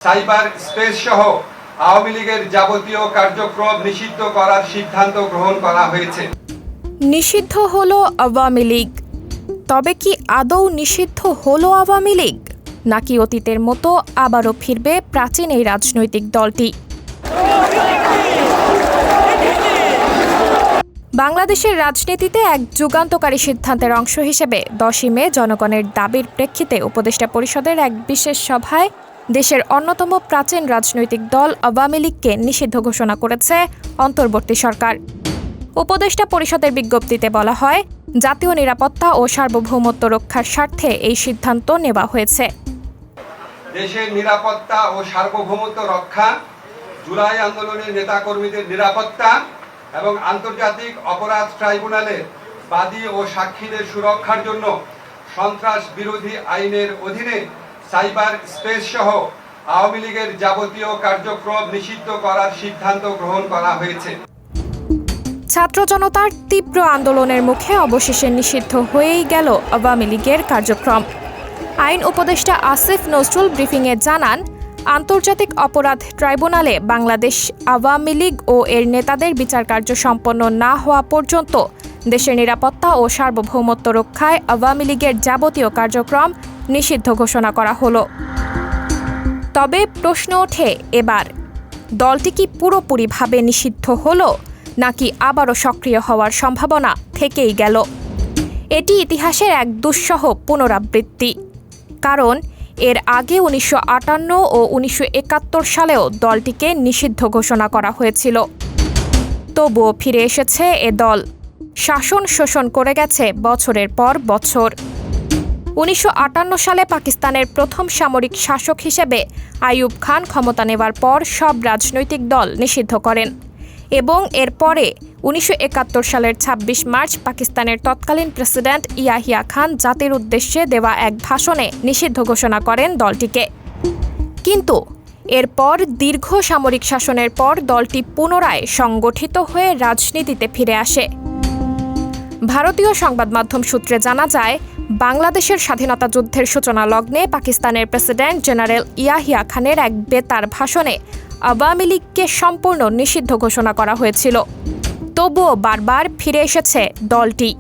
Cyber space সহ আওয়ামী লীগের যাবতীয় কার্যক্রম নিষিদ্ধ করার সিদ্ধান্ত গ্রহণ করা হয়েছে। নিষিদ্ধ হলো আওয়ামী লীগ। তবে কি আদৌ নিষিদ্ধ হলো আওয়ামী লীগ, নাকি অতীতের মতো আবারও ফিরবে প্রাচীন এই রাজনৈতিক দলটি? বাংলাদেশের রাজনীতিতে এক যুগান্তকারী সিদ্ধান্তের অংশ হিসেবে 10ই মে জনগণের দাবির প্রেক্ষিতে উপদেষ্টা পরিষদের এক বিশেষ সভায় দেশের অন্যতম প্রাচীন রাজনৈতিক দল আওয়ামী লীগকে নিষিদ্ধ ঘোষণা করেছে অন্তর্বর্তী সরকার। উপদেষ্টা পরিষদের বিজ্ঞপ্তিতে বলা হয়, জাতীয় নিরাপত্তা ও সার্বভৌমত্ব রক্ষার স্বার্থে এই সিদ্ধান্ত নেওয়া হয়েছে। দেশের নিরাপত্তা ও সার্বভৌমত্ব রক্ষা, জুলাই আন্দোলনের নেতাকর্মীদের নিরাপত্তা এবং আন্তর্জাতিক অপরাধ ট্রাইব্যুনালের বাদী ও সাক্ষীদের সুরক্ষার জন্য সন্ত্রাস বিরোধী আইনের অধীনে সাইবার স্পেস সহ আওয়ামী লীগের যাবতীয় কার্যক্রম নিষিদ্ধ করার সিদ্ধান্ত গ্রহণ করা হয়েছে। ছাত্র জনতার তীব্র আন্দোলনের মুখে অবশেষে নিষিদ্ধ হয়েই গেল আওয়ামী লীগের কার্যক্রম। আইন উপদেষ্টা আসিফ নজরুল ব্রিফিংয়ে জানান, আন্তর্জাতিক অপরাধ ট্রাইব্যুনালে বাংলাদেশ আওয়ামী লীগ ও এর নেতাদের বিচারকার্য সম্পন্ন না হওয়া পর্যন্ত দেশের নিরাপত্তা ও সার্বভৌমত্ব রক্ষায় আওয়ামী লীগের যাবতীয় কার্যক্রম নিষিদ্ধ ঘোষণা করা হলো। তবে প্রশ্ন ওঠে, এবার দলটি কি পুরোপুরিভাবে নিষিদ্ধ হলো, নাকি আবারও সক্রিয় হওয়ার সম্ভাবনা থেকেই গেল? এটি ইতিহাসের এক দুঃসহ পুনরাবৃত্তি। কারণ এর আগে 1958 ও 1971 সালেও দলটিকে নিষিদ্ধ ঘোষণা করা হয়েছিল। তবুও ফিরে এসেছে এ দল, শাসন শোষণ করে গেছে বছরের পর বছর। 1958 সালে পাকিস্তানের প্রথম সামরিক শাসক হিসেবে আইয়ুব খান ক্ষমতা নেওয়ার পর সব রাজনৈতিক দল নিষিদ্ধ করেন এবং এরপরে 1971 সালের 26 মার্চ পাকিস্তানের তৎকালীন প্রেসিডেন্ট ইয়াহিয়া খান জাতির উদ্দেশ্যে দেওয়া এক ভাষণে নিষিদ্ধ ঘোষণা করেন দলটিকে। কিন্তু এরপর দীর্ঘ সামরিক শাসনের পর দলটি পুনরায় সংগঠিত হয়ে রাজনীতিতে ফিরে আসে। ভারতীয় সংবাদ মাধ্যম সূত্রে জানা যায়, বাংলাদেশের স্বাধীনতা যুদ্ধের সূচনা লগ্নে পাকিস্তানের প্রেসিডেন্ট জেনারেল ইয়াহিয়া খানের এক বেতার ভাষণে আওয়ামী লীগকে সম্পূর্ণ নিষিদ্ধ ঘোষণা করা হয়েছিল। তবুও বারবার ফিরে এসেছে দলটি।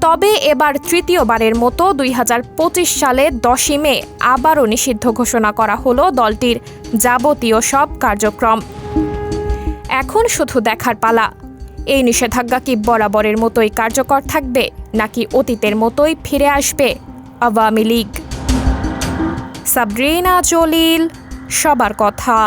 তবে এবার তৃতীয়বারের মতো 2025 সালে 10ই মে আবারও নিষিদ্ধ ঘোষণা করা হলো দলটির যাবতীয় সব কার্যক্রম। এখন শুধু দেখার পালা, এই নিষেধাজ্ঞা কি বরাবরের মতোই কার্যকর থাকবে, নাকি অতীতের মতোই ফিরে আসবে আওয়ামী লীগ? সাবরিনা জলিল, সবার কথা।